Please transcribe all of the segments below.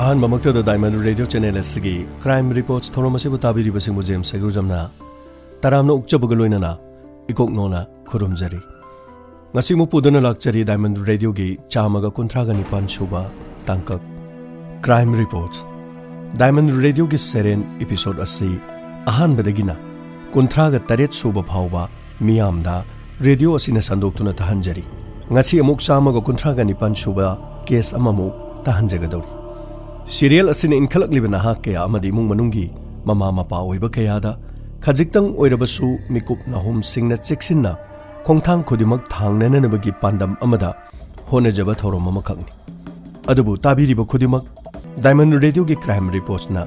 अहनमक्तदा diamond radio channel असगी crime reports थोरमसिबु ताबिरिबसिंगबु जेम्स सेगुरजमना तरामना उक्चबगा लोइनना इकोकनोना खुरुमजरी ngasimu pudana lakchari diamond radio gi chamaga kunthraga nipan suba tangkak crime reports diamond radio gi seren episode asi ahan badagina kunthraga taret suba phawba miyamda radio asina sandoktuna tahanjari ngasi amuk chamaga kunthraga nipan suba case amamu tahanjagadori serial asina inkhalak libana ha kaya amadi mung manungi mama mapa oiba kayada khajiktang oirabasu mikup nahum singna cheksinna खोंथांग खुदिमक थांगननबगी पांडम अमदा होनजब थौरम अमखंगनी अदुबु ताबिरिब खुदिमक डायमंड रेडियो की क्राइम रिपोर्ट्स ना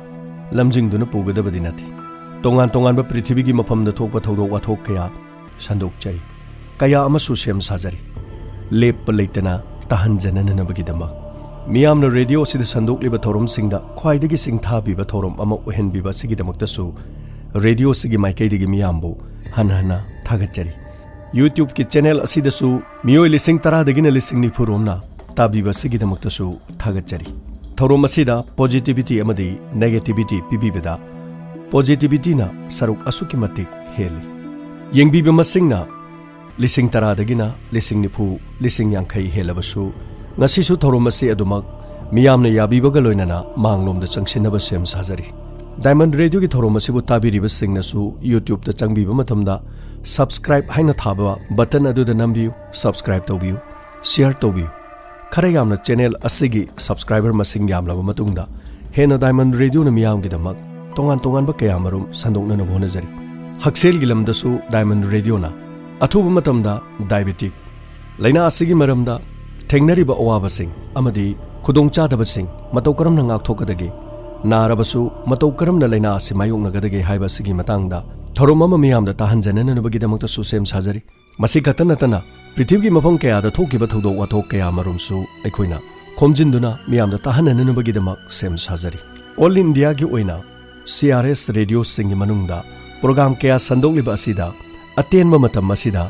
लमजिंगदुना पुगदबदि नथि तोंगान तोंगानब पृथ्वीगी मफमदा थोकबा थौदोक वाथोक कया संदोकचरी कया अमसु सेम साजरी लेप लेतना ताहनजनननबगी दमक मियामना रेडियो सिद संदोकलिब थौरम सिंगदा ख्वाइदगी सिंगथाबिब थौरम अम ओहेनबिब सिगी दमकतसु रेडियो सिगी माइकैदगी मियामबु हनहना थागचरी YouTube की चैनल असिदसु मियोय लिसिंग तरादगिना लिसिंग निफुरोमना ताबिबा सिगिदमक्तसु थागचरी थौरोम असिदा पॉजिटिविटी अमदी नेगेटिविटी पिबिबदा पॉजिटिविटी ना सरुक असुकी मतिक हेली यंगबिबा मसिंगना लिसिंग तरादगिना लिसिंग निफु लिसिंग यांखै हेलबसु ngasisu थौरोम असि अदुमक मियामना याबिबगा लोइनना मांगलोमदा चंगसिनबा सेम साजरी डायमंड रेडियो की थौरोम असिबु ताबिरिबा सिंगनसु YouTube ता चंगबिबा मतमदा सब्सक्राइब हाइना थाबा बटन अदुदा नंबियु सब्सक्राइब तौबियु शेयर तौबियु खरे यामना चैनल असिगी सब्सक्राइबर मसिंग यामलाबा मतुंगदा हेना डायमंड रेडियो न मियामगिदमक तोंगान तोंगानबा कयामरुम संदोकनना होनजरी हक्सेल गिलमदसु डायमंड रेडियो ना अथुबा मतमदा डायबिटिक लैना असिगी मरमदा थेंगनरिबा अवाबसिंग अमदी खुदोंचादबसिंग मतौ करमना ngaktokadagi नारबसु मतौ करमना लैना असि मायोगनगदगे हाइबा सिगी मतंगदा थौरोम अमा मियामदा ताहनजननबगिदमक्तसु सेम साजरी मसि खत नतना पृथ्वीगी मफम कयादा थोकिबा थौदोक वाथोक कया मरुमसु अखोइना खोमजिनदुना मियामदा ताहनननबगिदमक सेम साजरी ऑल इंडिया की ओइना CRS रेडियो सिंगी मनुंगदा प्रोग्राम कया संदोकलिबा असिदा अतेनबा मतम असिदा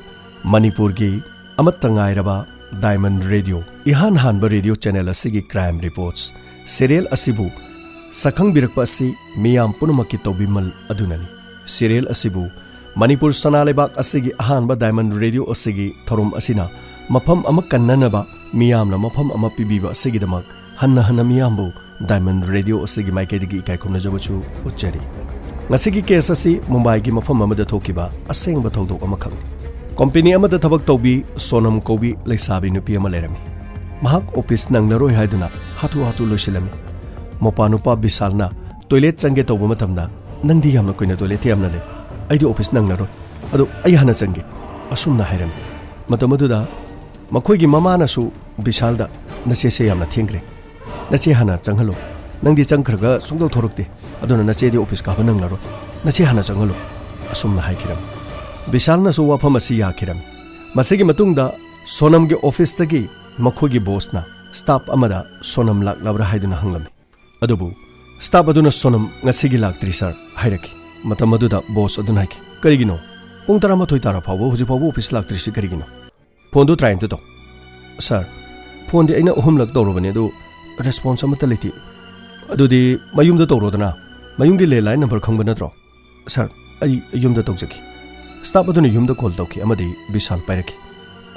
मणिपुर की अमत्ता ngairaba डायमंड रेडियो इहान हानबा रेडियो चैनल असिगी क्राइम रिपोर्ट्स सीरियल असिबु सखंग बिरकपा असि मियाम पुनमकी तौबिमल अदुननी सीरियल असिबु मणिपुर सनालेबाक असिगी अहानबा डायमंड रेडियो असिगी थौरोम असिना मफम अमा कन्ननबा मियामना मफम अमा पिबिबा असिगिदमक हन्ना हन्ना मियामबु डायमंड रेडियो असिगी माइकेदगी इकाइखुमनजबचु उच्चरी ngasiगी केस असि मुंबई की मफम अमदा थोकिबा असेंगबा थौदोक अमखम कंपनी अमदा थबक तौबी सोनम कोबी लैसाबी नुपी अमा लेरमी महक ऑफिस नंगलरोय हाइदुना हाथु हाथु लोसिलमी मोपानुपा बिसालना टॉयलेट चंगे तौबा मतमदा नंदी यामना कोइना टॉयलेट यामना ले आइदि ऑफिस नंगलरोय अदो आई हाना चंगे असुमना हाइरम मतमदुदा मखोइगी ममानासु बिसालदा नसेसे यामना थेंग्रे नचे हाना चंगहलो नंदी चंगखरगा सुंदौ थोरकते अदुना नचेदि ऑफिस काबा नंगलरोय नचे हाना चंगहलो असुमना हाइखिरम बिसालनासु वाफम असि याखिरम मसेगी मतुंगदा सोनमगे ऑफिस तगी मखोइगी बॉसना स्टाफ अमदा सोनम लाक्लाब्रा हाइदुना हंगलमी अदुबु स्टाफ अदुना सोनम ngasiगी लाक्ट्री सर हाइरकी मतम अदुदा बॉस अदुना हाइकी करिगिनो पुंग 13 तारा फावबो हुजि फावबो ऑफिस लाक्ट्रीसि करिगिनो फोन दो ट्राइन तो सर फोन दि अइना अहुमलक तौरबने दो रेस्पॉन्स अमत लेति अदुदि मयुमदा तौरोदना मयुमगी लैंडलाइन नंबर खंग नत्रो सर अइ युमदा तौजकी स्टाफ अदुना युमदा कॉल तौकी अमदि विशाल पाइरकी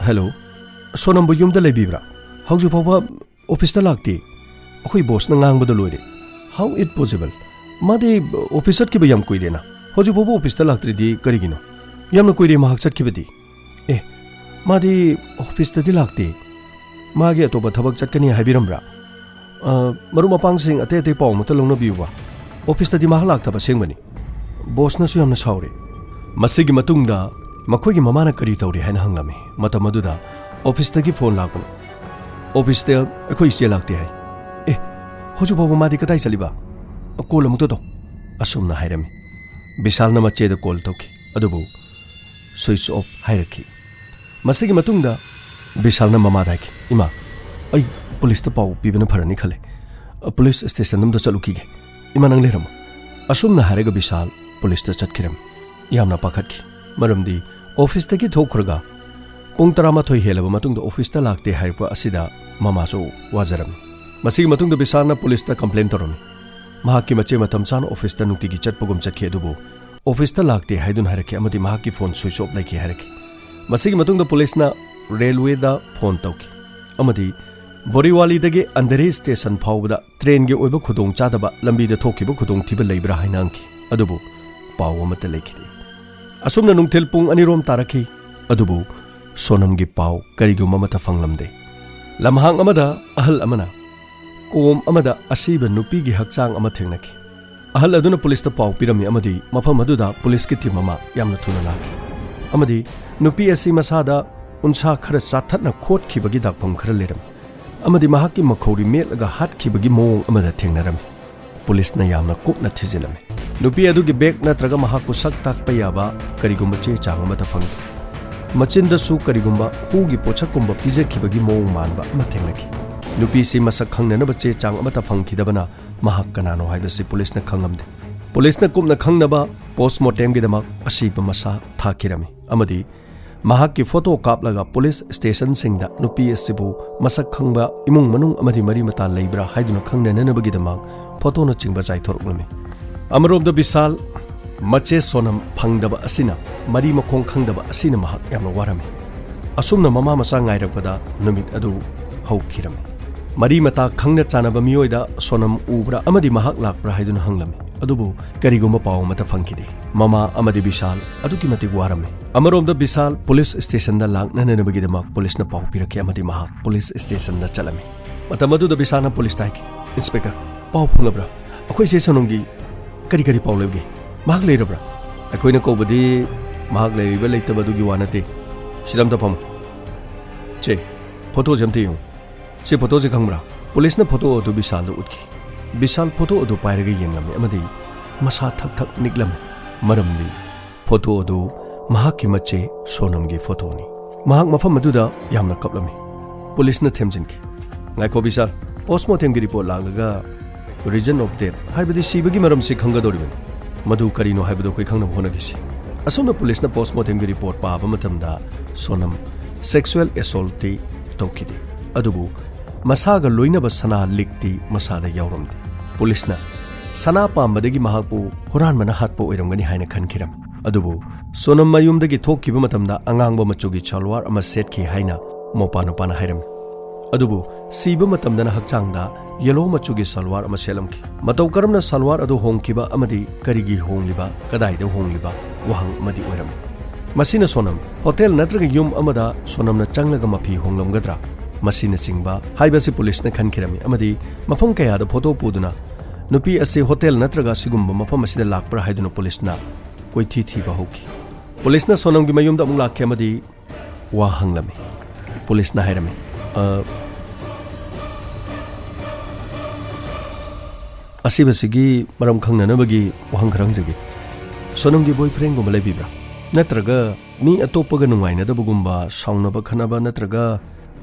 हेलो सोनमबु युमदा लेबिब्रा हौजि फावबा ऑफिस ता लाक्ति अखोइ बॉस ना ngangbada loire how it possible मादे ऑफिस चटकिबा याम कोइरेना होजु बोबो ऑफिस ता लाक्ट्रिदि करिगिनो यामना कोइरे माहक चटकिबदि ए मादे ऑफिस तदि लाक्ते मागे अतोबा थबक चटकनी हाइबिरमब्रा मरु मपांगसिंग अते अते पाव मत लौना बियुबा ऑफिस तदि माहक लाक्तबा सेंगबनी बॉस नसु यामना सावरे मसिगी मतुंगदा मखोइगी ममाना करि तौरे हाइना हंगलामे मतमदुदा ऑफिस तगी फोन लाकुन ऑफिस ते अखोइ से लाक्ते हाइ ए होजु बाबू मादी कताई चलीबा कॉल अमुतो तो असुमना हाइरमी विशाल न मच्चेद कॉल तौकी अदुबु स्विच ऑफ हाइरखी मसिगी मतुंगदा विशाल न ममा दाइकी इमा अई पुलिस ता पाउ पिबना फरनी खले पुलिस स्टेशन नमदा चलुकीगे इमा नंग लेरम असुमना हाइरगा विशाल पुलिस ता चटखिरम यामना पाखतकी मरमदी ऑफिस तकी थोखरगा पुंग 13 हेलब मतुंगदा ऑफिस ता लाक्ते हाइरपा असिदा ममासो वाजरम ꯃꯁꯤꯒꯤ ꯃꯇꯨꯡꯗ ꯕꯤꯁꯥꯜꯅ ꯄꯨꯂꯤꯁꯇ ꯀꯝꯄ꯭ꯂꯦꯟ ꯇꯧꯔꯝꯃꯤ ꯃꯍꯥꯛꯀꯤ ꯃꯆꯦ ꯃꯇꯝ ꯆꯥꯅ ꯑꯣꯐꯤꯁꯇ ꯅꯨꯡꯇꯤꯒꯤ ꯆꯠꯄꯒꯨꯝ ꯆꯠꯈꯤ ꯑꯗꯨꯕꯨ ꯑꯣꯐꯤꯁꯇ ꯂꯥꯛꯇꯦ ꯍꯥꯏꯗꯨꯅ ꯍꯥꯏꯔꯛꯈꯤ ꯑꯃꯗꯤ ꯃꯍꯥꯛꯀꯤ ꯐꯣꯟ ꯁ꯭ꯋꯤꯆ ꯑꯣꯐ ꯂꯩꯈꯤ ꯍꯥꯏꯔꯛꯈꯤ ꯃꯁꯤꯒꯤ ꯃꯇꯨꯡꯗ ꯄꯨꯂꯤꯁꯅ ꯔꯦꯜꯋꯦꯗ ꯐꯣꯟ ꯇꯧꯈꯤ ꯑꯃꯗꯤ ꯕꯣꯔꯤꯋꯥꯂꯤꯗꯒꯤ ꯑꯟꯙꯦꯔꯤ ꯁ꯭ꯇꯦꯁꯟ ꯐꯥꯎꯕꯗ ꯇ꯭ꯔꯦꯟꯒꯤ ꯑꯣꯏꯕ ꯈꯨꯗꯣꯡꯆꯥꯗꯕ ꯂꯝꯕꯤꯗ ꯊꯣꯛꯈꯤꯕ ꯈꯨꯗꯣꯡꯊꯤꯕ ꯂꯩꯕ꯭ꯔꯥ ꯍꯥꯏꯅ ꯍꯪꯈꯤ ꯑꯗꯨꯕꯨ ꯄꯥꯎ ꯑꯃꯠꯇ ꯂꯩꯈꯤꯗꯦ ꯑꯁꯨꯝꯅ ꯅꯨꯡꯊꯤꯜ ꯄꯨꯡ 2 ꯇꯥꯔꯛꯈꯤ ꯑꯗꯨꯕꯨ ꯁꯣꯅꯝꯒꯤ ꯄꯥꯎ ꯀꯔꯤꯒꯨꯝꯕ ꯑꯃꯠꯇ ꯐꯪꯂꯝꯗꯦ ꯂꯝꯍꯥꯡ ꯑꯃꯗ ꯑꯍꯜ ꯑꯃꯅ ꯀꯣꯝ ꯑꯃꯗ ꯑꯁꯤꯕ ꯅꯨꯄꯤꯒꯤ ꯍꯛꯆꯥꯡ ꯑꯃ ꯊꯦꯡꯅꯈꯤ ꯑꯍꯜ ꯑꯗꯨꯅ ꯄꯨꯂꯤꯁꯇ ꯄꯥꯎ ꯄꯤꯔꯝꯃꯤ ꯑꯃꯗꯤ ꯃꯐꯝ ꯑꯗꯨꯗ ꯄꯨꯂꯤꯁꯀꯤ ꯇꯤꯝ ꯑꯃ ꯌꯥꯝꯅ ꯊꯨꯅ ꯂꯥꯛꯈꯤ ꯑꯃꯗꯤ ꯅꯨꯄꯤ ꯑꯁꯤ ꯃꯁꯥꯗ ꯎꯟꯁꯥ ꯈꯔ ꯆꯥꯊꯠꯅ ꯈꯣꯠꯈꯤꯕꯒꯤ ꯗꯥꯛꯐꯝ ꯈꯔ ꯂꯩꯔꯝꯃꯤ ꯑꯃꯗꯤ ꯃꯍꯥꯛꯀꯤ ꯃꯈꯧꯔꯤ ꯃꯦꯠꯂꯒ ꯍꯥꯠꯈꯤꯕꯒꯤ ꯃꯑꯣꯡ ꯑꯃꯗ ꯊꯦꯡꯅꯔꯝꯃꯤ ꯄꯨꯂꯤꯁꯅ ꯌꯥꯝꯅ ꯀꯨꯞꯅ ꯊꯤꯖꯤꯜꯂꯝꯃꯤ ꯅꯨꯄꯤ ꯑꯗꯨꯒꯤ ꯕꯦꯒ ꯅꯠꯇ꯭ꯔꯒ ꯃꯍꯥꯛꯄꯨ ꯁꯛ ꯇꯥꯛꯄ ꯌꯥꯕ ꯀꯔꯤꯒꯨꯝꯕ ꯆꯦ ꯆꯥꯡ ꯑꯃꯠꯇ ꯐꯪꯈꯤ ꯃꯆꯤꯟꯗꯁꯨ ꯀꯔꯤꯒꯨꯝꯕ ꯍꯨꯒꯤ ꯄꯣꯠꯁꯛꯀꯨꯝꯕ ꯄꯤꯖꯈꯤꯕꯒꯤ ꯃꯑꯣꯡ ꯃꯥꯟꯕ ꯑꯃ ꯊꯦꯡꯅꯈꯤ ꯅꯨꯄꯤꯁꯤ ꯃꯁꯛ ꯈꯪꯅꯅꯕ ꯆꯦ ꯆꯥꯡ ꯑꯃꯠꯇ ꯐꯪꯈꯤꯗꯕꯅ ꯃꯍꯥꯛ ꯀꯅꯥꯅꯣ ꯍꯥꯏꯕꯁꯤ ꯄꯨꯂꯤꯁꯅ ꯈꯪꯂꯝꯗꯦ ꯄꯨꯂꯤꯁꯅ ꯀꯨꯞꯅ ꯈꯪꯅꯕ ꯄꯣꯁꯠꯃꯣꯔꯇꯦꯝꯒꯤꯗꯃꯛ ꯑꯁꯤꯕ ꯃꯁꯥ ꯊꯥꯈꯤꯔꯝꯃꯤ ꯑꯃꯗꯤ ꯃꯍꯥꯛꯀꯤ ꯐꯣꯇꯣ ꯀꯥꯞꯂꯒ ꯄꯨꯂꯤꯁ ꯁ꯭ꯇꯦꯁꯟꯁꯤꯡꯗ ꯅꯨꯄꯤ ꯑꯁꯤꯕꯨ ꯃꯁꯛ ꯈꯪꯕ ꯏꯃꯨꯡ ꯃꯅꯨꯡ ꯑꯃꯗꯤ ꯃꯔꯤ ꯃꯇꯥ ꯂꯩꯕ꯭ꯔꯥ ꯍꯥꯏꯗꯨꯅ ꯈꯪꯅꯅꯕꯒꯤꯗꯃꯛ ꯐꯣꯇꯣꯅꯆꯤꯡꯕ ꯆꯥꯏꯊꯣꯔꯛꯂꯝꯃꯤ ꯑꯃꯔꯣꯝꯗ ꯕꯤꯁꯥꯜ ꯃꯆꯦ ꯁꯣꯅꯝ ꯐꯪꯗꯕ ꯑꯁꯤꯅ ꯃꯔꯤ ꯃꯈꯣꯡ ꯈꯪꯗꯕ ꯑꯁꯤꯅ ꯃꯍꯥꯛ ꯌꯥꯝꯅ ꯋꯥꯔꯝꯃꯤ ꯑꯁꯨꯝꯅ ꯃꯃꯥ ꯃꯆꯥ ꯉꯥꯏꯔꯛꯄꯗ ꯅꯨꯃꯤꯠ ꯑꯗꯨ ꯍꯧꯈꯤꯔꯝꯃꯤ ꯃꯔꯤ ꯃꯇꯥ ꯈꯪꯅ ꯆꯥꯟꯅꯕ ꯃꯤꯑꯣꯏꯗ ꯁꯣꯅꯝ ꯎꯕ꯭ꯔꯥ ꯑꯃꯗꯤ ꯃꯍꯥꯛ ꯂꯥꯛꯄ꯭ꯔꯥ ꯍꯥꯏꯗꯨꯅ ꯍꯪꯂꯝꯃꯤ ꯑꯗꯨꯕꯨ ꯀꯔꯤꯒꯨꯝꯕ ꯄꯥꯎ ꯑꯃꯠꯇ ꯐꯪꯈꯤꯗꯦ ꯃꯃꯥ ꯑꯃꯗꯤ ꯕꯤꯁꯥꯜ ꯑꯗꯨꯛꯀꯤ ꯃꯇꯤꯛ ꯋꯥꯔꯝꯃꯤ ꯑꯃꯔꯣꯝꯗ ꯕꯤꯁꯥꯜ ꯄꯨꯂꯤꯁ ꯁ꯭ꯇꯦꯁꯟꯗ ꯂꯥꯛꯅꯅꯕꯒꯤꯗꯃꯛ ꯄꯨꯂꯤꯁꯅ ꯄꯥꯎ ꯄꯤꯔꯛꯈꯤ ꯑꯃꯗꯤ ꯃꯍꯥꯛ ꯄꯨꯂꯤꯁ ꯁ꯭ꯇꯦꯁꯟꯗ ꯆꯠꯂꯝꯃꯤ ꯃꯇꯝ ꯑꯗꯨꯗ ꯕꯤꯁꯥꯜꯅ ꯄꯨꯂꯤꯁꯇ ꯍꯥꯏꯈꯤ ꯏꯟꯁꯄꯦꯛꯇꯔ ꯄꯥꯎ ꯐꯪꯂꯕ꯭ꯔꯥ ꯑꯩꯈꯣꯏ ꯆꯦ ꯁꯣꯅꯝꯒꯤ ꯀꯔꯤ ꯄꯥꯎ ꯂꯩꯕꯒꯦ ꯃꯍꯥꯛ ꯂꯩꯔꯕ꯭ꯔꯥ ꯑꯩꯈꯣꯏꯅ ꯀꯧꯕꯗꯤ ꯃꯍꯥꯛ ꯂꯩꯔꯤꯕ ꯂꯩꯇꯕ ꯑꯗꯨꯒꯤ ꯋꯥ ꯅꯠꯇꯦ ꯁꯤꯗ ꯐꯝꯃꯨ ꯆꯦ ꯐꯣꯇꯣꯁꯦ ꯑꯝꯇ ꯌꯦꯡꯉꯨ ꯁꯤ ꯐꯣꯇꯣꯁꯦ ꯈꯪꯕ꯭ꯔꯥ ꯄꯨꯂꯤꯁꯅ ꯐꯣꯇꯣ ꯑꯗꯨ ꯕꯤꯁꯥꯜꯗ ꯎꯠꯈꯤ ꯕꯤꯁꯥꯜ ꯐꯣꯇꯣ ꯑꯗꯨ ꯄꯥꯏꯔꯒ ꯌꯦꯡꯂꯝꯃꯤ ꯑꯃꯗꯤ ꯃꯁꯥ ꯊꯛ ꯊꯛ ꯅꯤꯛꯂꯝꯃꯤ ꯃꯔꯝꯗꯤ ꯐꯣꯇꯣ ꯑꯗꯨ ꯃꯍꯥꯛꯀꯤ ꯃꯆꯦ ꯁꯣꯅꯝꯒꯤ ꯐꯣꯇꯣꯅꯤ ꯃꯍꯥꯛ ꯃꯐꯝ ꯑꯗꯨꯗ ꯌꯥꯝꯅ ꯀꯞꯂꯝꯃꯤ ꯄꯨꯂꯤꯁꯅ ꯊꯦꯝꯖꯤꯟꯈꯤ ꯉꯥꯏꯈꯣ ꯕꯤꯁꯥꯜ ꯄꯣꯁꯠꯃꯣꯔꯇꯦꯝꯒꯤ ꯔꯤꯄꯣꯔꯠ ꯂꯥꯛꯂꯒ ꯔꯤꯖꯟ ꯑꯣꯐ ꯗꯦꯠ ꯍꯥꯏꯕꯗꯤ ꯁꯤꯕꯒꯤ ꯃꯔꯝꯁꯤ ꯈꯪꯒꯗꯧꯔꯤꯕꯅꯤ ꯃꯗꯨ ꯀꯔꯤꯅꯣ ꯍꯥꯏꯕꯗꯨ ꯑꯩꯈꯣꯏ ꯈꯪꯅꯕ ꯍꯣꯠꯅꯈꯤꯁꯤ ꯑꯁꯨꯝꯅ ꯄꯨꯂꯤꯁꯅ ꯄꯣꯁꯠꯃꯣꯔꯇꯦꯝꯒꯤ ꯔꯤꯄꯣꯔꯠ ꯄꯥꯕ ꯃꯇꯝꯗ ꯁꯣꯅꯝ ꯁꯦꯛꯁꯨꯑꯦꯜ ꯑꯦꯁꯣꯜꯇꯤ ꯇꯧꯈꯤꯗꯦ ꯑꯗꯨꯕꯨ ꯃꯁꯥꯒ ꯂꯣꯏꯅꯕ ꯁꯅꯥ ꯂꯤꯛꯇꯤ ꯃꯁꯥꯗ ꯌꯥꯎꯔꯝꯗꯦ ꯄꯨꯂꯤꯁꯅ ꯁꯅꯥ ꯄꯥꯝꯕꯗꯒꯤ ꯃꯍꯥꯛꯄꯨ ꯍꯨꯔꯥꯟꯕꯅ ꯍꯥꯠꯄ ꯑꯣꯏꯔꯝꯒꯅꯤ ꯍꯥꯏꯅ ꯈꯟꯈꯤꯔꯝꯃꯤ ꯑꯗꯨꯕꯨ ꯁꯣꯅꯝ ꯃꯌꯨꯝꯗꯒꯤ ꯊꯣꯛꯈꯤꯕ ꯃꯇꯝꯗ ꯑꯉꯥꯡꯕ ꯃꯆꯨꯒꯤ ꯁꯜꯋꯥꯔ ꯑꯃ ꯁꯦꯠꯈꯤ ꯍꯥꯏꯅ ꯃꯧꯄꯥ ꯅꯨꯄꯥꯅ ꯍꯥꯏꯔꯝꯃꯤ ꯑꯗꯨꯕꯨ ꯁꯤꯕ ꯃꯇꯝꯗꯅ ꯍꯛꯆꯥꯡꯗ ꯌꯦꯂꯣ ꯃꯆꯨꯒꯤ ꯁꯜꯋꯥꯔ ꯑꯃ ꯁꯦꯠꯂꯝꯈꯤ ꯃꯇꯧ ꯀꯔꯝꯅ ꯁꯜꯋꯥꯔ ꯑꯗꯨ ꯍꯣꯡꯈꯤꯕ ꯑꯃꯗꯤ ꯀꯔꯤꯒꯤ ꯍꯣꯡꯂꯤꯕ ꯀꯗꯥꯏꯗ ꯍꯣꯡꯂꯤꯕ ꯋꯥꯍꯪ ꯑꯃꯗꯤ ꯑꯣꯏꯔꯝꯃꯤ ꯃꯁꯤꯅ ꯁꯣꯅꯝ ꯍꯣꯇꯦꯜ ꯅꯠꯇ꯭ꯔꯒ ꯌꯨꯝ ꯑꯃꯗ ꯁꯣꯅꯝꯅ ꯆꯪꯂꯒ ꯃꯐꯤ ꯍꯣꯡꯂꯝꯒꯗ꯭ꯔꯥ ꯃꯁꯤꯅꯆꯤꯡꯕ ꯍꯥꯏꯕꯁꯤ ꯄꯨꯂꯤꯁꯅ ꯈꯟꯈꯤꯔꯝꯃꯤ ꯑꯃꯗꯤ ꯃꯐꯝ ꯀꯌꯥꯗ ꯐꯣꯇꯣ ꯄꯨꯗꯨꯅ ꯅꯨꯄꯤ ꯑꯁꯤ ꯍꯣꯇꯦꯜ ꯅꯠꯇ꯭ꯔꯒ ꯑꯁꯤꯒꯨꯝꯕ ꯃꯐꯝ ꯑꯁꯤꯗ ꯂꯥꯛꯄ꯭ꯔꯥ ꯍꯥꯏꯗꯨꯅ ꯄꯨꯂꯤꯁꯅ ꯀꯣꯏꯊꯤ ꯊꯤꯕ ꯍꯧꯈꯤ ꯄꯨꯂꯤꯁꯅ ꯁꯣꯅꯝꯒꯤ ꯃꯌꯨꯝꯗ ꯑꯃꯨꯛ ꯂꯥꯛꯈꯤ ꯑꯃꯗꯤ ꯋꯥ ꯍꯪꯂꯝꯃꯤ ꯄꯨꯂꯤꯁꯅ ꯍꯥꯏꯔꯝꯃꯤ ꯑꯁꯤꯕꯁꯤꯒꯤ ꯃꯔꯝ ꯈꯪꯅꯅꯕꯒꯤ ꯋꯥꯍꯪ ꯈꯔ ꯍꯪꯖꯒꯦ ꯁꯣꯅꯝꯒꯤ ꯕꯣꯏꯐ꯭ꯔꯦꯟꯒꯨꯝꯕ ꯂꯩꯕꯤꯕ꯭ꯔꯥ ꯅꯠꯇ꯭ꯔꯒ ꯃꯤ ꯑꯇꯣꯞꯄꯒ ꯅꯨꯡꯉꯥꯏꯅꯗꯕꯒꯨꯝꯕ ꯁꯥꯎꯅꯕ ꯈꯠꯅꯕ ꯅꯠꯇ꯭ꯔꯒ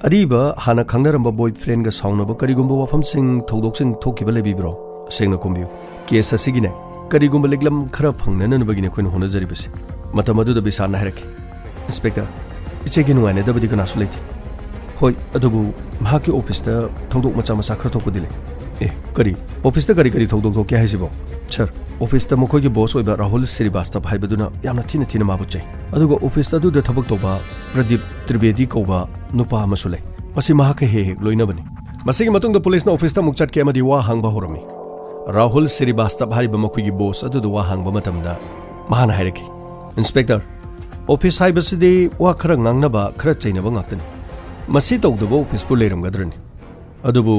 ꯑꯔꯤꯕ ꯍꯥꯟꯅ ꯈꯪꯅꯔꯝꯕ ꯕꯣꯏꯐ꯭ꯔꯦꯟꯒ ꯁꯥꯎꯅꯕ ꯀꯔꯤꯒꯨꯝꯕ ꯋꯥꯐꯝꯁꯤꯡ ꯊꯧꯗꯣꯛꯁꯤꯡ ꯊꯣꯛꯈꯤꯕ ꯂꯩꯕꯤꯕ꯭ꯔꯣ ꯁꯦꯡꯅ ꯈꯨꯝꯕꯤꯌꯨ ꯀꯦꯁ ꯑꯁꯤꯒꯤꯅꯦ ꯀꯔꯤꯒꯨꯝꯕ ꯂꯤꯛꯂꯝ ꯈꯔ ꯐꯪꯅꯅꯕꯒꯤꯅꯦ ꯑꯩꯈꯣꯏꯅ ꯍꯣꯠꯅꯖꯔꯤꯕꯁꯤ ꯃꯇꯝ ꯑꯗꯨꯗ ꯕꯤꯁꯥꯜꯅ ꯍꯥꯏꯔꯛꯈꯤ ꯏꯟꯁꯄꯦꯛꯇꯔ ꯏꯆꯦꯒꯤ ꯅꯨꯡꯉꯥꯏꯅꯗꯕꯗꯤ ꯀꯅꯥꯁꯨ ꯂꯩꯇꯦ ꯍꯣꯏ ꯑꯗꯨꯕꯨ ꯃꯍꯥꯛꯀꯤ ꯑꯣꯐꯤꯁꯇ ꯊꯧꯗꯣꯛ ꯃꯆꯥ ꯈꯔ ꯊꯣꯛꯄꯗꯤ ꯂꯩ ꯀꯔꯤ ꯑꯣꯐꯤꯁꯇ ꯀꯔꯤ ꯊꯧꯗꯣꯛ ꯊꯣꯛꯀꯦ ꯍꯥꯏꯁꯤꯕꯣ ꯁꯔ ꯑꯣꯐꯤꯁꯇ ꯃꯈꯣꯏꯒꯤ ꯕꯣꯁ ꯑꯣꯏꯕ ꯔꯥꯍꯨꯜ ꯁ꯭ꯔꯤꯕꯥꯁꯇꯕ ꯍꯥꯏꯕꯗꯨꯅ ꯌꯥꯝꯅ ꯊꯤꯅ ꯃꯥꯕꯨ ꯆꯩ ꯑꯗꯨꯒ ꯑꯣꯐꯤꯁ ꯑꯗꯨꯗ ꯊꯕꯛ ꯇꯧꯕ ꯄ꯭ꯔꯗꯤꯞ ꯇ꯭ꯔꯤꯕꯦꯗꯤ ꯀꯧꯕ ꯅꯨꯄꯥ ꯑꯃꯁꯨ ꯂꯩ ꯃꯁꯤ ꯃꯍꯥꯛꯀ ꯍꯦꯛ ꯂꯣꯏꯅꯕꯅꯤ ꯃꯁꯤꯒꯤ ꯃꯇꯨꯡꯗ ꯄꯨꯂꯤꯁꯅ ꯑꯣꯐꯤꯁꯇ ꯑꯃꯨꯛ ꯆꯠꯈꯤ ꯑꯃꯗꯤ ꯋꯥ ꯍꯪꯕ ꯍꯧꯔꯝꯃꯤ ꯔꯥꯍꯨꯜ ꯁ꯭ꯔꯤꯕꯥꯁꯇꯕ ꯍꯥꯏꯔꯤꯕ ꯃꯈꯣꯏꯒꯤ ꯕꯣꯁ ꯑꯗꯨꯗ ꯋꯥ ꯍꯪꯕ ꯃꯇꯝꯗ ꯃꯍꯥꯛꯅ ꯍꯥꯏꯔꯛꯈꯤ ꯏꯟꯁꯄꯦꯛꯇꯔ ꯑꯣꯐꯤꯁ ꯍꯥꯏꯕꯁꯤꯗꯤ ꯋꯥ ꯈꯔ ꯉꯥꯡꯅꯕ ꯈꯔ ꯆꯩꯅꯕ ꯉꯥꯛꯇꯅꯤ ꯃꯁꯤ ꯇꯧꯗꯕ ꯑꯣꯐꯤꯁꯄꯨ ꯂꯩꯔꯝꯒꯗ꯭ꯔꯅꯤ ꯑꯗꯨꯕꯨ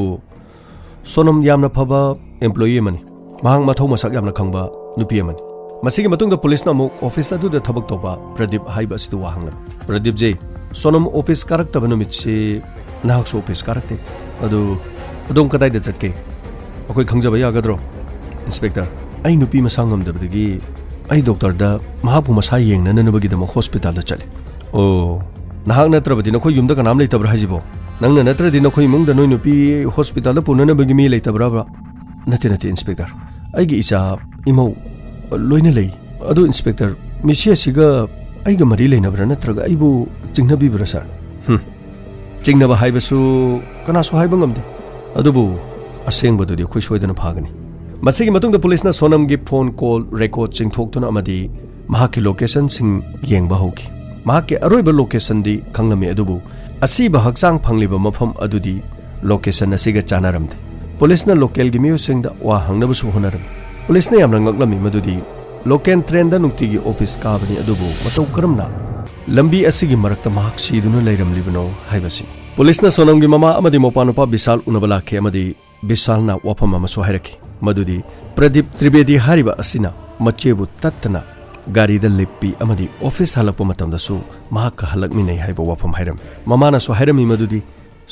ꯁꯣꯅꯝ ꯌꯥꯝꯅ ꯐꯕ ꯑꯦꯝꯄ꯭ꯂꯣꯌꯤ ꯑꯃꯅꯤ ꯃꯍꯥꯛ ꯃꯊꯧ ꯃꯁꯛ ꯌꯥꯝꯅ ꯈꯪꯕ ꯅꯨꯄꯤ ꯑꯃꯅꯤ ꯃꯁꯤꯒꯤ ꯃꯇꯨꯡꯗ ꯄꯨꯂꯤꯁꯅ ꯑꯃꯨꯛ ꯑꯣꯐꯤꯁ ꯑꯗꯨꯗ ꯊꯕꯛ ꯇꯧꯕ ꯄ꯭ꯔꯗꯤꯞ ꯍꯥꯏꯕ ꯑꯁꯤꯗ ꯋꯥ ꯍꯪꯂꯝꯃꯤ ꯄ꯭ꯔꯗꯤꯞꯖꯤ ꯁꯣꯅꯝ ꯑꯣꯐꯤꯁ ꯀꯥꯔꯛꯇꯕ ꯅꯨꯃꯤꯠꯁꯤ ꯅꯍꯥꯛꯁꯨ ꯑꯣꯐꯤꯁ ꯀꯥꯔꯛꯇꯦ ꯑꯗꯣꯝ ꯀꯗꯥꯏꯗ ꯆꯠꯀꯦ ꯑꯩꯈꯣꯏ ꯈꯪꯖꯕ ꯌꯥꯒꯗ꯭ꯔꯣ ꯏꯟꯁꯄꯦꯛꯇꯔ ꯑꯩ ꯅꯨꯄꯤ ꯃꯁꯥ ꯉꯝꯗꯕꯗꯒꯤ ꯑꯩ ꯗꯣꯛꯇꯔꯗ ꯃꯍꯥꯛꯄꯨ ꯃꯁꯥ ꯌꯦꯡꯅꯅꯕꯒꯤꯗꯃꯛ ꯍꯣꯁꯄꯤꯇꯥꯜꯗ ꯆꯠꯂꯤ ꯑꯣ ꯅꯍꯥꯛ ꯅꯠꯇ꯭ꯔꯕꯗꯤ ꯅꯈꯣꯏ ꯌꯨꯝꯗ ꯀꯅꯥꯝ ꯂꯩꯇꯕ꯭ꯔꯥ ꯍꯥꯏꯁꯤꯕꯣ ꯅꯪꯅ ꯅꯠꯇ꯭ꯔꯗꯤ ꯅꯈꯣꯏ ꯏꯃꯨꯡꯗ ꯅꯣꯏ ꯅꯨꯄꯤ ꯍꯣꯁꯄꯤꯇꯥꯜꯗ ꯄꯨꯅꯅꯕꯒꯤ ꯃꯤ ꯂꯩꯇꯕ꯭ꯔꯥꯕ ꯅꯠꯇꯦ ꯏꯟꯁꯄꯦꯛꯇꯔ ꯑꯩꯒꯤ ꯏꯆꯥ ꯏꯃꯧ ꯂꯣꯏꯅ ꯂꯩ ꯑꯗꯨ ꯏꯟꯁꯄꯦꯛꯇꯔ ꯃꯤꯁꯤ ꯑꯁꯤꯒ ꯑꯩꯒ ꯃꯔꯤ ꯂꯩꯅꯕ꯭ꯔꯥ ꯅꯠꯇ꯭ꯔꯒ ꯑꯩꯕꯨ ꯆꯤꯡꯅꯕꯤꯕ꯭ꯔꯥ ꯁꯥꯔ ꯆꯤꯡꯅꯕ ꯍꯥꯏꯕꯁꯨ ꯀꯅꯥꯁꯨ ꯍꯥꯏꯕ ꯉꯝꯗꯦ अदुबु असेंबदुदि अखोय सोयदना फागनी मसिगी मतुंगदा पुलिसना सोनमगी फोन कॉल रेकॉर्ड चिंगथोक्तुना अमदी महाकी लोकेशन सिंग येंगबा होगी महाकी अरोइबा लोकेशन दी खंगलमी अदुबु असीबा हक्चांग फंगलिबा मफम अदुदी लोकेशन असिगा चानारमदे पुलिसना लोकल गी मियुसिंगदा वा हंगनबसु होनरम पुलिसना यामना ngaklammi madudi लोकल ट्रेन दा नुक्तिगी ऑफिस काबनी अदुबु मतौ करमना लंबी असिगी मरक्ता महक सीदुना लैरमलिबनो हाइबसि पुलिसना सोनमगी ममा अमदी मोपानुपा विशाल उनबलाखे अमदी विशालना वाफम अमसु हाइरखि मदुदी प्रदीप त्रिवेदी हारिबा असिना मचेबु तत्तना गारीदा लिप्पी अमदी ऑफिस हलक्पा मतमदसु महक हलक्मिनै हाइबा वाफम हाइरम ममाना सु हाइरमि मदुदी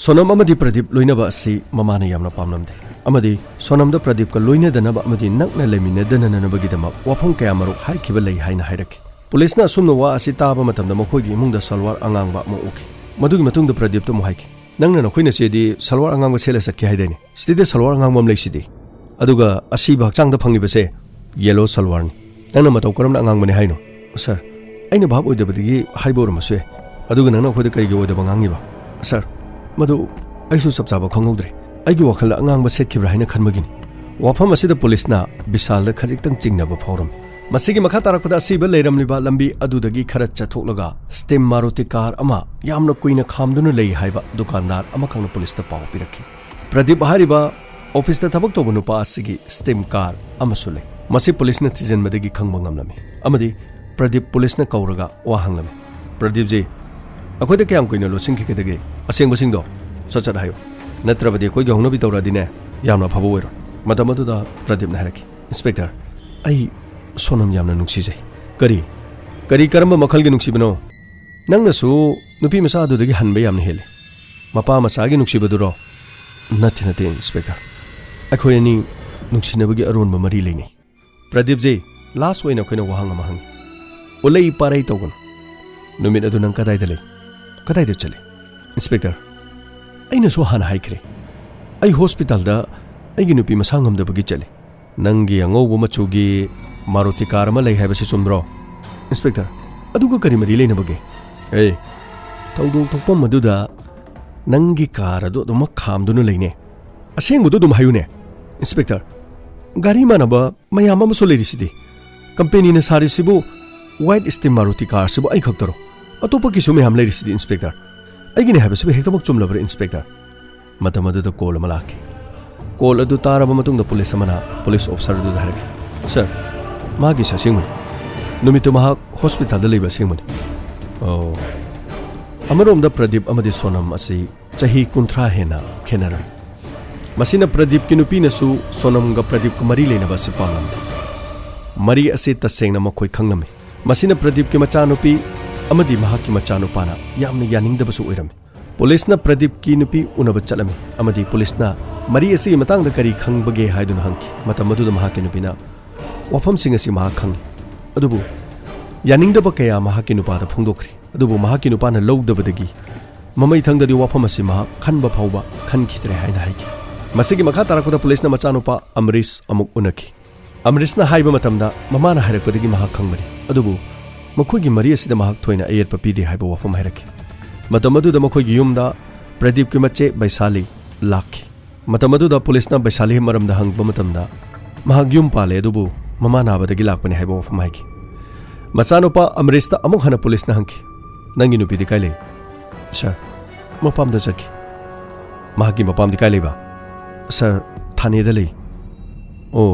सोनम अमदी प्रदीप लोइनबा असि ममाना यामना पामनमदे अमदी सोनमदा प्रदीप का लोइनदनबा अमदी नक्ना लेमिनदननबगिदमा वाफम कया मरुक हाइखिबा लೈ हाइना हाइरखि पुलिसना असुमना वा असि ताबा मतमदा मखोइगी इमुंगदा सलवार अंगांगबा मो उखि मदुगी मतुंगदा प्रदीप तो मोहाइखि नंगना नखोइना चेदी सलवार अंगांगबा सेला सत्खि हाइदैनि स्टिदे सलवार अंगांगबम लैसिदि अदुगा असिबा हक्चांगदा फंगिबसे येलो सलवारनि नंगना मतौ करमना अंगांगबने हाइनो सर अइना भाब ओइदबदिगी हाइबोरमसुए अदुगा नंगना खोइदा करिगे ओइदबा ngangiba सर मदु अइसु सबचाबा खंगौद्रे अइगी वखल अंगांगबा सेटखिब्रा हाइना खनबगिनि वाफम असिदा पुलिसना विशालदा खजिक्तंग चिंगनबा फावरम मसिगी मखा तारकदा असिबा लैरमलिबा लंबी अदुदगी खरा चथोक्लगा स्टेम मारुति कार अमा यामना कुइना खामदुना लೈ हाइबा दुकानदार अमखंगना पुलिसता पाव पिरखि प्रदीप हारिबा ऑफिसता थबक तोबा नुपा असिगी स्टेम कार अमसु लै मसि पुलिसना थिजनबदगी खंगबा ngamlami अमदी प्रदीप पुलिसना कौरगा वा हंगलami प्रदीप जी अखोइदा क्याम कुइना लोसिंखिगदगे असेंबसिंगदो सचत हायो नत्रबदि कोइ गौनबि तौरादिने यामना फबो ओइरो मतमदुदा प्रदीप ना हारखि इंस्पेक्टर आई सोनम यामना नुक्सिजै करी करम मखलगी नुक्सिबनो नंगनसु नुपि मसा अदुदगी हनबा यामना हेले मपा मसागी नुक्सिबदुरो नथे इंस्पेक्टर अखोयनी नुक्सिनबगी अरोनबा मरी लैनै प्रदीप जी लास्ट ओइना खोइना वहांग अमा हंगी ओलै पारै तौगन नुमित अदु नंग कदाइदा चले इंस्पेक्टर अइना सो हाना हाइख्रे अइ हॉस्पिटल दा अइगी नुपि मसा ngamdabagi चले नंगी अंगौबो मचुगी मारुति कार अमा लै हाइबसे चुमब्रो इंस्पेक्टर अदुगा करि मरि लैनबगे ए तौदो थोकपम मदुदा नंगी कार अदु दम खामदुनु लैने असेंगबुदु दुम हायुने इंस्पेक्टर गाड़ी मानबा मयाम अमसो लैरिसिदि कंपनी ने सारिसिबु वाइट स्टीम मारुति कार सिबु अइ खक्तरो अतोपा किसु मयाम लैरिसिदि इंस्पेक्टर अइगिने हाइबसिबु हेक्तमक चुमलबर इंस्पेक्टर मतमदुदा कॉल अमा लाखे कॉल अदु तारबा मतुंगदा पुलिस अमना पुलिस ऑफिसर अदु हारके सर मागी ससिंगमनि नुमितु महा हॉस्पिटल दा लैबा सिंगमनि ओ अमरोमदा प्रदीप अमदि सोनम असि चही 30 हेना खेनरम मसिना प्रदीप की नुपीनसु सोनमगा प्रदीप को मरी लेनबा से पामलमदे मरी असे तसेंगना मखोय खंगलमि मसिना प्रदीप की मचानुपी अमदि महाकी मचानुपाना यामना यानिंगदबसु ओइरम पुलिसना प्रदीप की नुपी उनबा चलमि अमदि पुलिसना मरी असे मतंगदा करी खंगबगे हाइदुना हंकी मतमदुदा महाकी नुपीना वफम सिंग असि महा खंगी अदुबु यानिंगदबा कया महाकी नुपादा फुंगदोखरि अदुबु महाकी नुपाना लौदबदगी ममै थंगदि वफम असि महा खनबा फावबा खनखितरे हाइना हाइकी मसिगी मखा तारकुदा पुलिसना मचानुपा अमरीश अमुक उनखि अमरीशना हाइबा मतमदा ममाना हाइरकदगी महा खंगबनि अदुबु मखोइगी मरी असिदा महक थोइना अयेरपा पीदे हाइबा वफम हाइरखि मतमदुदा मखोइगी युमदा प्रदीप की मचे बैसाली लाखि मतमदुदा पुलिसना बैसाली मरमदा हंगबा मतमदा महक युम पाले अदुबु ममा नाबदगी लाखपनि हाइबा वफम हाइखि मचानुपा अमरीशता अमुक हना पुलिसना हंगखि नंगी नुपीदि काइ लै सर मपामदा चखि महकी मपामदि काइ लैबा सर थानेदा लै ओ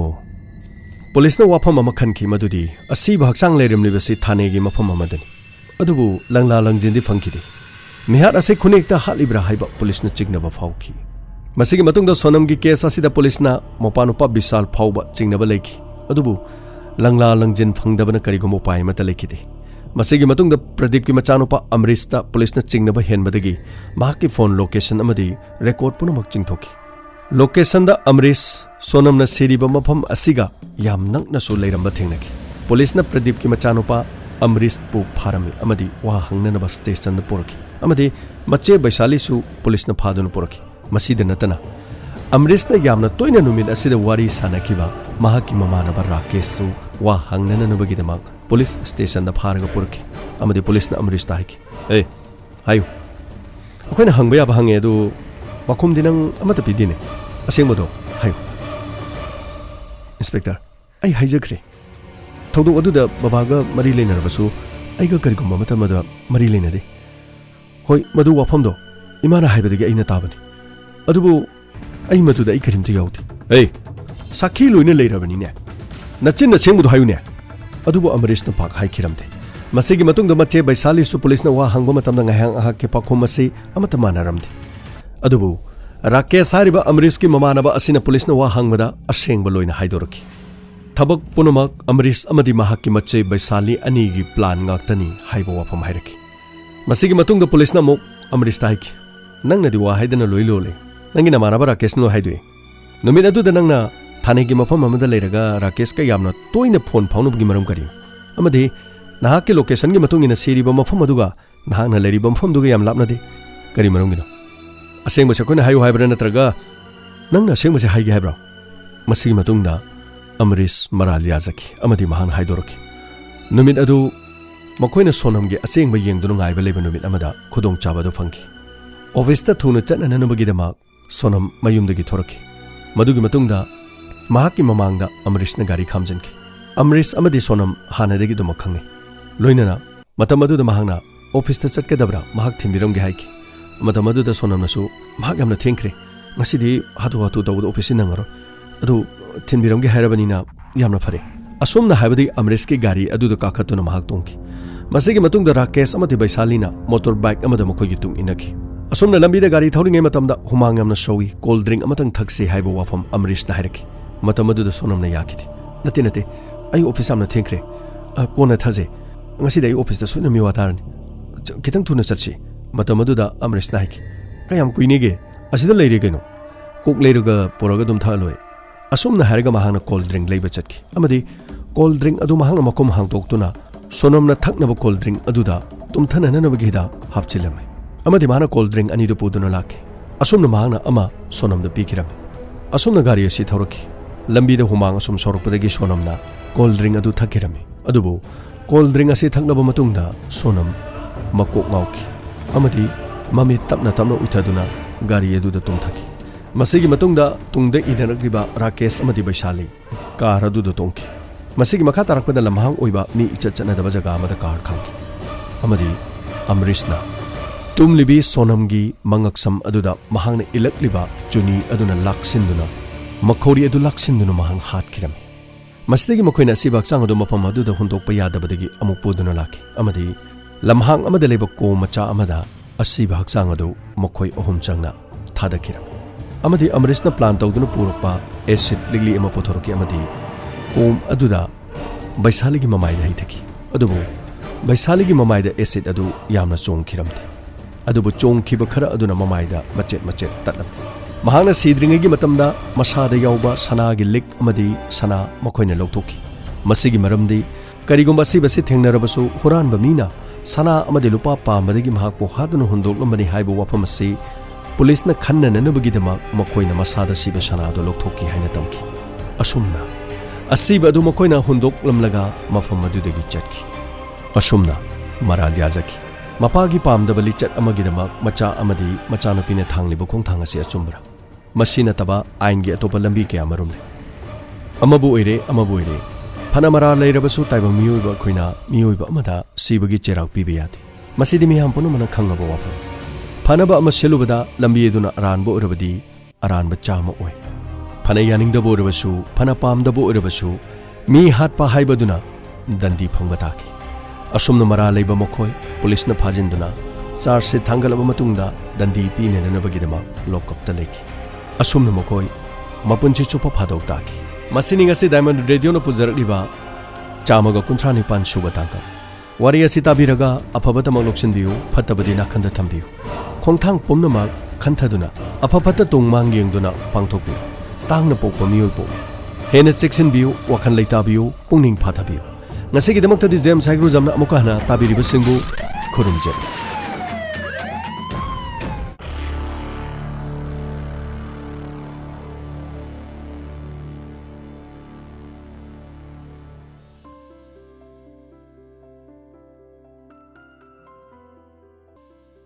पुलिसना वाफम अमा खनखि मदुदि असिबा हक्चांग लैरमलिबसि थानेगी मफम अमदनि अदुबु लंगला लंजिंदि फंखिदि मिहात असे खुनेक्ता हालिब्रा हाइबा पुलिसना चिंगनबा फावखि मसिगी मतुंगदा सोनमगी केस असिदा पुलिसना मोपानुपा विशाल फावबा चिंगनबा लैखि अदुबु लंगला लंजिन फंगदबना करिगुमो पाइ मता लैखिदि मसिगी मतुंगदा प्रदीप की मचानुपा अमरीशता पुलिसना चिंगनबा हेनबदगी महाकी फोन लोकेशन अमदि रेकॉर्ड पुनमक चिंगथोखि लोकेशन दा अमरीश सोनमना सिरिबा मफम असिगा याम नंगनसु लैरंबा थेंगनखि पुलिसना प्रदीप की मचानुपा अमरीश पु फारमी अमदि वा हंगनबा स्टेशन दा पोरखि अमदि मचे बैसालीसु पुलिसना फादुन पोरखि मसीदा नतना अमरीशना यामना तोइना नुमिन असिदा वारी सानखिबा महाकी ममानबा राकेशसु वा हंगननबगिदमक पुलिस स्टेशन दा फारगा पोरखि अमदि पुलिसना अमरीशता हाइखि ए हायु अखोइना हंगबा याबा हंगे अदु मखुम दिनंग अमता पिदिने ꯑꯁꯦꯡꯕꯗꯣ ꯍꯥꯏꯌꯨ ꯏꯟꯁꯄꯦꯛꯇꯔ ꯑꯩ ꯍꯥꯏꯖꯈ꯭ꯔꯦ ꯊꯧꯗꯣꯛ ꯑꯗꯨꯗ ꯕꯕꯥꯒ ꯃꯔꯤ ꯂꯩꯅꯔꯕꯁꯨ ꯑꯩꯒ ꯀꯔꯤꯒꯨꯝꯕ ꯃꯇꯝ ꯑꯃꯗ ꯃꯔꯤ ꯂꯩꯅꯗꯦ ꯍꯣꯏ ꯃꯗꯨ ꯋꯥꯐꯝꯗꯣ ꯏꯃꯥꯅ ꯍꯥꯏꯕꯗꯒꯤ ꯑꯩꯅ ꯇꯥꯕꯅꯤ ꯑꯗꯨꯕꯨ ꯑꯩ ꯃꯗꯨꯗ ꯑꯩ ꯀꯔꯤꯝꯇ ꯌꯥꯎꯗꯦ ꯑꯦ ꯁꯥꯈꯤ ꯂꯣꯏꯅ ꯂꯩꯔꯕꯅꯤꯅꯦ ꯅꯆꯤꯟꯅ ꯑꯁꯦꯡꯕꯗꯣ ꯍꯥꯏꯌꯨꯅꯦ ꯑꯗꯨꯕꯨ ꯑꯃꯔꯦꯁꯅ ꯄꯥꯛ ꯍꯥꯏꯈꯤꯔꯝꯗꯦ ꯃꯁꯤꯒꯤ ꯃꯇꯨꯡꯗ ꯃꯆꯦ ꯕꯩꯁꯥꯂꯤꯁꯨ ꯄꯨꯂꯤꯁꯅ ꯋꯥ ꯍꯪꯕ ꯃꯇꯝꯗ ꯉꯥꯏꯍꯥꯛ ꯉꯥꯏꯍꯥꯛꯀꯤ ꯄꯥꯎꯈꯨꯝ ꯑꯁꯤ ꯑꯃꯠꯇ ꯃꯥꯟꯅꯔꯝꯗꯦ ꯑꯗꯨꯕꯨ ꯔꯥꯀꯦꯁ ꯍꯥꯏꯔꯤꯕ ꯑꯃꯔꯤꯁꯀꯤ ꯃꯃꯥꯟꯅꯕ ꯑꯁꯤꯅ ꯄꯨꯂꯤꯁꯅ ꯋꯥ ꯍꯪꯕꯗ ꯑꯁꯦꯡꯕ ꯂꯣꯏꯅ ꯍꯥꯏꯗꯣꯔꯛꯈꯤ ꯊꯕꯛ ꯄꯨꯝꯅꯃꯛ ꯑꯃꯔꯤꯁ ꯑꯃꯗꯤ ꯃꯍꯥꯛꯀꯤ ꯃꯆꯦ ꯕꯩꯁꯥꯂꯤ ꯑꯅꯤꯒꯤ ꯄ꯭ꯂꯥꯟ ꯉꯥꯛꯇꯅꯤ ꯍꯥꯏꯕ ꯋꯥꯐꯝ ꯍꯥꯏꯔꯛꯈꯤ ꯃꯁꯤꯒꯤ ꯃꯇꯨꯡꯗ ꯄꯨꯂꯤꯁꯅ ꯑꯃꯨꯛ ꯑꯃꯔꯤꯁꯇ ꯍꯥꯏꯈꯤ ꯅꯪꯅꯗꯤ ꯋꯥ ꯍꯥꯏꯗꯅ ꯂꯣꯏ ꯂꯣꯜꯂꯦ ꯅꯪꯒꯤ ꯅꯃꯥꯟꯅꯕ ꯔꯥꯀꯦꯁꯅ ꯍꯥꯏꯗꯣꯛꯏ ꯅꯨꯃꯤꯠ ꯑꯗꯨꯗ ꯅꯪꯅ ꯊꯥꯅꯦꯒꯤ ꯃꯐꯝ ꯑꯃꯗ ꯂꯩꯔꯒ ꯔꯥꯀꯦꯁꯀ ꯌꯥꯝꯅ ꯇꯣꯏꯅ ꯐꯣꯟ ꯐꯥꯎꯅꯕꯒꯤ ꯃꯔꯝ ꯀꯔꯤꯅꯣ ꯑꯃꯗꯤ ꯅꯍꯥꯛꯀꯤ ꯂꯣꯀꯦꯁꯟꯒꯤ ꯃꯇꯨꯡ ꯏꯟꯅ ꯁꯤꯔꯤꯕ ꯃꯐꯝ ꯑꯗꯨꯒ ꯅꯍꯥꯛꯅ ꯂꯩꯔꯤꯕ ꯃꯐꯝꯗꯨꯒ ꯌꯥꯝ ꯂꯥꯞꯅꯗꯦ ꯀꯔꯤ ꯃꯔꯝꯒꯤꯅꯣ ꯑꯁꯦꯡꯕꯁꯦ ꯑꯩꯈꯣꯏꯅ ꯍꯥꯏꯌꯨ ꯍꯥꯏꯕ꯭ꯔꯥ ꯅꯠꯇ꯭ꯔꯒ ꯅꯪꯅ ꯑꯁꯦꯡꯕꯁꯦ ꯍꯥꯏꯒꯦ ꯍꯥꯏꯕ꯭ꯔꯥ ꯃꯁꯤꯒꯤ ꯃꯇꯨꯡꯗ ꯑꯃꯔꯤꯁ ꯃꯔꯥꯜ ꯌꯥꯖꯈꯤ ꯑꯃꯗꯤ ꯃꯍꯥꯛꯅ ꯍꯥꯏꯗꯣꯔꯛꯈꯤ ꯅꯨꯃꯤꯠ ꯑꯗꯨ ꯃꯈꯣꯏꯅ ꯁꯣꯅꯝꯒꯤ ꯑꯁꯦꯡꯕ ꯌꯦꯡꯗꯨꯅ ꯉꯥꯏꯕ ꯂꯩꯕ ꯅꯨꯃꯤꯠ ꯑꯃꯗ ꯈꯨꯗꯣꯡꯆꯥꯕ ꯑꯗꯨ ꯐꯪꯈꯤ ꯑꯣꯐꯤꯁꯇ ꯊꯨꯅ ꯆꯠꯅꯅꯕꯒꯤꯗꯃꯛ ꯁꯣꯅꯝ ꯃꯌꯨꯝꯗꯒꯤ ꯊꯣꯔꯛꯈꯤ ꯃꯗꯨꯒꯤ ꯃꯇꯨꯡꯗ ꯃꯍꯥꯛꯀꯤ ꯃꯃꯥꯡꯗ ꯑꯃꯔꯤꯁꯅ ꯒꯥꯔꯤ ꯈꯥꯝꯖꯤꯟꯈꯤ ꯑꯃꯔꯤꯁ ꯑꯃꯗꯤ ꯁꯣꯅꯝ ꯍꯥꯟꯅꯗꯒꯤ ꯑꯗꯨꯃꯛ ꯈꯪꯉꯤ ꯂꯣꯏꯅꯅ ꯃꯇꯝ ꯑꯗꯨꯗ ꯃꯍꯥꯛꯅ ꯑꯣꯐꯤꯁꯇ ꯆꯠꯀꯗꯕ꯭ꯔꯥ ꯃꯍꯥꯛ ꯊꯤꯟꯕꯤꯔꯝꯒꯦ ꯍꯥꯏꯈꯤ ꯃꯇꯝ ꯑꯗꯨꯗ ꯁꯣꯅꯝꯅꯁꯨ ꯃꯍꯥꯛ ꯌꯥꯝꯅ ꯊꯦꯡꯈ꯭ꯔꯦ ꯉꯁꯤꯗꯤ ꯍꯥꯊꯨ ꯍꯥꯊꯨ ꯇꯧꯕꯗ ꯑꯣꯐꯤꯁꯁꯤ ꯅꯪꯉꯔꯣꯏ ꯑꯗꯨ ꯊꯤꯟꯕꯤꯔꯝꯒꯦ ꯍꯥꯏꯔꯕꯅꯤꯅ ꯌꯥꯝꯅ ꯐꯔꯦ ꯑꯁꯣꯝꯅ ꯍꯥꯏꯕꯗꯤ ꯑꯃꯔꯤꯁꯀꯤ ꯒꯥꯔꯤ ꯑꯗꯨꯗ ꯀꯥꯈꯠꯇꯨꯅ ꯃꯍꯥꯛ ꯇꯣꯡꯈꯤ ꯃꯁꯤꯒꯤ ꯃꯇꯨꯡꯗ ꯔꯥꯀꯦꯁ ꯑꯃꯗꯤ ꯕꯩꯁꯥꯂꯤꯅ ꯃꯣꯇꯣꯔ ꯕꯥꯏꯛ ꯑꯃꯗ ꯃꯈꯣꯏꯒꯤ ꯇꯨꯡ ꯏꯟꯅꯈꯤ ꯑꯁꯣꯝꯅ ꯂꯝꯕꯤꯗ ꯒꯥꯔꯤ ꯊꯧꯔꯤꯉꯩ ꯃꯇꯝꯗ ꯍꯨꯃꯥꯡ ꯌꯥꯝꯅ ꯁꯧꯏ ꯀꯣꯜ ꯗ꯭ꯔꯤꯡ ꯑꯃꯇꯪ ꯊꯛꯁꯤ ꯍꯥꯏꯕ ꯋꯥꯐꯝ ꯑꯃꯔꯤꯁꯅ ꯍꯥꯏꯔꯛꯈꯤ ꯃꯇꯝ ꯑꯗꯨꯗ ꯁꯣꯅꯝꯅ ꯌꯥꯈꯤꯗꯦ ꯅꯠꯇꯦ ꯑꯩ ꯑꯣꯐꯤꯁ ꯌꯥꯝꯅ ꯊꯦꯡꯈ꯭ꯔꯦ ꯀꯣꯟꯅ ꯊꯥꯖꯩ ꯉꯁꯤꯗꯤ ꯑꯩ ꯑꯣꯐꯤꯁꯇ ꯁꯣꯏꯅ ꯃꯤꯋꯥ ꯇꯥꯔꯅꯤ ꯈꯤꯇꯪ ꯊꯨꯅ ꯆꯠꯁꯤ ꯃꯇꯝ ꯑꯗꯨꯗ ꯑꯃꯔꯤꯁꯅ ꯍꯥꯏꯈꯤ ꯀꯌꯥꯝ ꯀꯨꯏꯅꯦꯒꯦ ꯑꯁꯤꯗ ꯂꯩꯔꯦ ꯀꯩꯅꯣ ꯀꯣꯛ ꯂꯩꯔꯒ ꯄꯨꯔꯒ ꯑꯗꯨꯝ ꯊꯛꯑꯂꯣꯏ ꯑꯁꯣꯝꯅ ꯍꯥꯏꯔꯒ ꯃꯍꯥꯛꯅ ꯀꯣꯜ ꯗ꯭ꯔꯤꯡ ꯂꯩꯕ ꯆꯠꯈꯤ ꯑꯃꯗꯤ ꯀꯣꯜ ꯗ꯭ꯔꯤꯡ ꯑꯗꯨ ꯃꯍꯥꯛꯅ ꯃꯈꯨꯝ ꯍꯥꯡꯗꯣꯛꯇꯨꯅ ꯁꯣꯅꯝꯅ ꯊꯛꯅꯕ ꯀꯣꯜ ꯗ꯭ꯔꯤꯡ ꯑꯗꯨꯗ ꯇꯨꯝꯊꯅꯅꯕꯒꯤ ꯍꯤꯗꯥꯛ ꯍꯥꯞꯆꯤꯜꯂꯝꯃꯤ ꯑꯃꯗꯤ ꯃꯍꯥꯛꯅ ꯀꯣꯜ ꯗ꯭ꯔꯤꯡ ꯑꯅꯤꯗꯨ ꯄꯨꯗꯨꯅ ꯂꯥꯛꯈꯤ ꯑꯁꯣꯝꯅ ꯃꯍꯥꯛꯅ ꯑꯃ ꯁꯣꯅꯝꯗ ꯄꯤꯈꯤꯔꯝꯃꯤ ꯑꯁꯣꯝꯅ ꯒꯥꯔꯤ ꯑꯁꯤ ꯊꯧꯔꯛꯈꯤ ꯂꯝꯕꯤꯗ ꯍꯨꯃꯥꯡ ꯑꯁꯨꯝ ꯁꯧꯔꯛꯄꯗꯒꯤ ꯁꯣꯅꯝꯅ ꯀꯣꯜ ꯗ꯭ꯔꯤꯡ ꯑꯗꯨ ꯊꯛꯈꯤꯔꯝꯃꯤ ꯑꯗꯨꯕꯨ ꯀꯣꯜ ꯗ꯭ꯔꯤꯡ ꯑꯁꯤ ꯊꯛꯂꯕ ꯃꯇꯨꯡꯗ ꯁꯣꯅꯝ ꯃꯀꯣꯛ ꯉꯥꯎꯈꯤ ꯑꯃꯗꯤ ꯃꯃꯤꯠ ꯇꯞꯅ ꯇꯞꯅ ꯎꯏꯊꯗꯨꯅ ꯒꯥꯔꯤ ꯑꯗꯨꯗ ꯇꯨꯝꯊꯈꯤ ꯃꯁꯤꯒꯤ ꯃꯇꯨꯡꯗ ꯇꯨꯡꯗ ꯏꯟꯅꯔꯛꯂꯤꯕ ꯔꯥꯀꯦꯁ ꯑꯃꯗꯤ ꯕꯩꯁꯥꯂꯤ ꯀꯥꯔ ꯑꯗꯨꯗ ꯇꯣꯡꯈꯤ ꯃꯁꯤꯒꯤ ꯃꯈꯥ ꯇꯥꯔꯛꯄꯗ ꯂꯝꯍꯥꯡ ꯑꯣꯏꯕ ꯃꯤ ꯏꯆꯠ ꯆꯠꯅꯗꯕ ꯖꯒꯥ ꯑꯃꯗ ꯀꯥꯔ ꯈꯥꯝꯈꯤ ꯑꯃꯗꯤ ꯑꯃꯔꯤꯁꯅ ꯇꯨꯝꯂꯤꯕꯤ ꯁꯣꯅꯝꯒꯤ ꯃꯉꯛꯁꯝ ꯑꯗꯨꯗ ꯃꯍꯥꯛꯅ ꯏꯜꯂꯛꯂꯤꯕ ꯆꯨꯅꯤ ꯑꯗꯨꯅ ꯂꯥꯛꯁꯤꯟꯗꯨꯅ ꯃꯈꯧꯔꯤ ꯑꯗꯨ ꯂꯥꯛꯁꯤꯟꯗꯨꯅ ꯃꯍꯥꯛ ꯍꯥꯠꯈꯤꯔꯝꯃꯤ ꯃꯁꯤꯗꯒꯤ ꯃꯈꯣꯏꯅ ꯑꯁꯤꯕ ꯍꯛꯆꯥꯡ ꯑꯗꯨ ꯃꯐꯝ ꯑꯗꯨꯗ ꯍꯨꯟꯗꯣꯛꯄ ꯌꯥꯗꯕꯗꯒꯤ ꯑꯃꯨꯛ ꯄꯨꯗꯨꯅ ꯂꯥꯛꯈꯤ ꯑꯃꯗꯤ ꯂꯝꯍꯥꯡ ꯑꯃꯗ ꯂꯩꯕ ꯀꯣ ꯃꯆꯥ ꯑꯃꯗ ꯑꯁꯤꯕ ꯍꯛꯆꯥꯡ ꯑꯗꯨ ꯃꯈꯣꯏ ꯑꯍꯨꯝ ꯆꯪꯅ ꯊꯥꯗꯈꯤꯔꯝꯃꯤ ꯑꯃꯗꯤ ꯑꯃꯔꯤꯁꯅ ꯄ꯭ꯂꯥꯟ ꯇꯧꯗꯨꯅ ꯄꯨꯔꯛꯄ ꯑꯦꯁꯤഡ് ꯂꯤꯛꯂꯤ ꯑꯃ ꯄꯨꯊꯣꯔꯛꯈꯤ ꯑꯃꯗꯤ ꯀꯣꯝ ꯑꯗꯨꯗ ꯕꯩꯁꯥꯂꯤꯒꯤ ꯃꯃꯥꯏꯗ ꯍꯩꯊꯈꯤ ꯑꯗꯨꯕꯨ ꯕꯩꯁꯥꯂꯤꯒꯤ ꯃꯃꯥꯏꯗ ꯑꯦꯁꯤഡ് ꯑꯗු ꯌꯥꯝꯅ ꯆꯣꯡꯈꯤꯔꯝꯗꯦ ꯑꯗꯨꯕꯨ ꯆꯣꯡꯈꯤꯕ ꯈꯔ ꯑꯗꯨꯅ ꯃꯃꯥꯏꯗ ꯃꯆꯦꯠ ꯃꯆꯦꯠ ꯇꯠꯂꯝꯃꯤ ꯃꯍꯥꯛꯅ ꯁꯤꯗ꯭ꯔꯤꯉꯩꯒꯤ ꯃꯇꯝꯗ ꯃꯁꯥꯗ ꯌꯥꯎꯕ ꯁꯅꯥꯒꯤ ꯂꯤꯛ ꯑꯃꯗꯤ ꯁꯅꯥ ꯃꯈꯣꯏꯅ ꯂꯧꯊꯣꯛꯈꯤ ꯃꯁꯤꯒꯤ ꯃꯔꯝꯗꯤ ꯀꯔꯤꯒꯨꯝꯕ ꯑꯁꯤꯕꯁꯤ ꯊꯦꯡꯅꯔꯕꯁꯨ ꯍꯨꯔꯥꯟꯕ ꯃꯤꯅ ꯁꯅꯥ ꯑꯃꯗꯤ ꯂꯨꯄꯥ ꯄꯥꯝꯕꯗꯒꯤ ꯃꯍꯥꯛꯄꯨ ꯍꯥꯠꯇꯨꯅ ꯍꯨꯟꯗꯣꯛꯂꯝꯕꯅꯤ ꯍꯥꯏꯕ ꯋꯥꯐꯝ ꯑꯁꯤ ꯄꯨꯂꯤꯁꯅ ꯈꯟꯅꯅꯕꯒꯤꯗꯃꯛ ꯃꯈꯣꯏꯅ ꯃꯁꯥꯗ ꯁꯤꯕ ꯁꯅꯥꯗꯨ ꯂꯧꯊꯣꯛꯈꯤ ꯍꯥꯏꯅ ꯇꯝꯈꯤ ꯑꯁꯨꯝꯅ ꯑꯁꯤꯕ ꯑꯗꯨ ꯃꯈꯣꯏꯅ ꯍꯨꯟꯗꯣꯛꯂꯝꯂꯒ ꯃꯐꯝ ꯑꯗꯨꯗꯒꯤ ꯆꯠꯈꯤ ꯑꯁꯨꯝꯅ ꯃꯔꯥꯜ ꯌꯥꯖꯈꯤ ꯃꯄꯥꯒꯤ ꯄꯥꯝꯗꯕ ꯂꯤꯆꯠ ꯑꯃꯒꯤꯗꯃꯛ ꯃꯆꯥ ꯑꯃꯗꯤ ꯃꯆꯥꯅꯨꯄꯤꯅ ꯊꯥꯡꯂꯤꯕ ꯈꯣꯡꯊꯥꯡ ꯑꯁꯤ ꯑꯆꯨꯝꯕ꯭ꯔꯥ ꯃꯁꯤ ꯅꯠꯇꯕ ꯑꯥꯏꯟꯒꯤ ꯑꯇꯣꯞꯄ ꯂꯝꯕꯤ ꯀꯌꯥ ꯃꯔꯨꯝ ꯂꯩ ꯑꯃꯕꯨ ꯑꯣꯏꯔꯦ ꯐꯅ ꯃꯔꯥꯜ ꯂꯩꯔꯕꯁꯨ ꯇꯥꯏꯕꯪ ꯃꯤꯑꯣꯏꯕ ꯑꯩꯈꯣꯏꯅ ꯃꯤꯑꯣꯏꯕ ꯑꯃꯗ ꯁꯤꯕꯒꯤ ꯆꯩꯔꯥꯛ ꯄꯤꯕ ꯌꯥꯗꯦ ꯃꯁꯤꯗꯤ ꯃꯤꯌꯥꯝ ꯄꯨꯝꯅꯃꯛꯅ ꯈꯪꯂꯕ ꯋꯥꯐꯝ ꯐꯅꯕ ꯑꯃ ꯁꯤꯜꯂꯨꯕꯗ ꯂꯝꯕꯤ ꯑꯗꯨꯅ ꯑꯔꯥꯟꯕ ꯑꯣꯏꯔꯕꯗꯤ ꯑꯔꯥꯟꯕ ꯆꯥꯝꯃ ꯑꯣꯏ ꯐꯅ ꯌꯥꯅꯤꯡꯗꯕ ꯑꯣꯏꯔꯕꯁꯨ ꯐꯅ ꯄꯥꯝꯗꯕ ꯑꯣꯏꯔꯕꯁꯨ ꯃꯤ ꯍꯥꯠꯄ ꯍꯥꯏꯕꯗꯨꯅ ꯗꯟꯗꯤ ꯐꯪꯕ ꯇꯥꯈꯤ ꯑꯁꯨꯝꯅ ꯃꯔꯥꯜ ꯂꯩꯕ ꯃꯈꯣꯏ ꯄꯨꯂꯤꯁꯅ ꯐꯥꯖꯤꯟꯗꯨꯅ ꯆꯥꯔꯖꯁꯤꯠ ꯊꯥꯡꯒꯠꯂꯕ ꯃꯇꯨꯡꯗ ꯗꯟꯗꯤ ꯄꯤꯅꯅꯕꯒꯤꯗꯃꯛ ꯂꯣꯛꯑꯞꯇ ꯂꯩꯈꯤ ꯑꯁꯨꯝꯅ ꯃꯈꯣꯏ ꯃꯄꯨꯟꯁꯤ ꯆꯨꯞꯄ ꯐꯥꯗꯣꯛ ꯇꯥꯈꯤ ꯃꯁꯤꯅꯤ ꯉꯁꯤ ꯗꯥꯏꯃꯟ ꯔꯦꯗꯤꯑꯣꯅ ꯄꯨꯖꯔꯛꯂꯤꯕ 139 ꯁꯨꯕ ꯇꯥꯡꯀꯛ ꯋꯥꯔꯤ ꯑꯁꯤ ꯇꯥꯕꯤꯔꯒ ꯑꯐꯕꯇꯃꯛ ꯂꯧꯁꯤꯟꯕꯤꯌꯨ ꯐꯠꯇꯕꯗꯤ ꯅꯥꯀꯟꯗ ꯊꯝꯕꯤꯌꯨ ꯈꯣꯡꯊꯥꯡ ꯄꯨꯝꯅꯃꯛ ꯈꯟꯊꯗꯨꯅ ꯑꯐ ꯐꯠꯇ ꯇꯨꯡ ꯃꯥꯡ ꯌꯦꯡꯗꯨꯅ ꯄꯥꯡꯊꯣꯛꯄꯤꯌꯨ ꯇꯥꯡꯅ ꯄꯣꯛꯄ ꯃꯤꯑꯣꯏ ꯄꯣꯛꯎ ꯍꯦꯟꯅ ꯆꯦꯛꯁꯤꯟꯕꯤꯌꯨ ꯋꯥꯈꯜ ꯂꯩꯇꯥꯕꯤꯌꯨ ꯄꯨꯛꯅꯤꯡ ꯐꯥꯊꯕꯤꯌꯨ ꯉꯁꯤꯒꯤꯗꯃꯛꯇꯗꯤ ꯖꯦꯝꯁ ꯍꯥꯏꯒ꯭ꯔꯨꯖꯝꯅ ꯑꯃꯨꯛꯀ ꯍꯟꯅ ꯇꯥꯕꯤꯔꯤꯕꯁꯤꯡꯕꯨ ꯈꯨꯔꯨꯝꯖꯔꯤ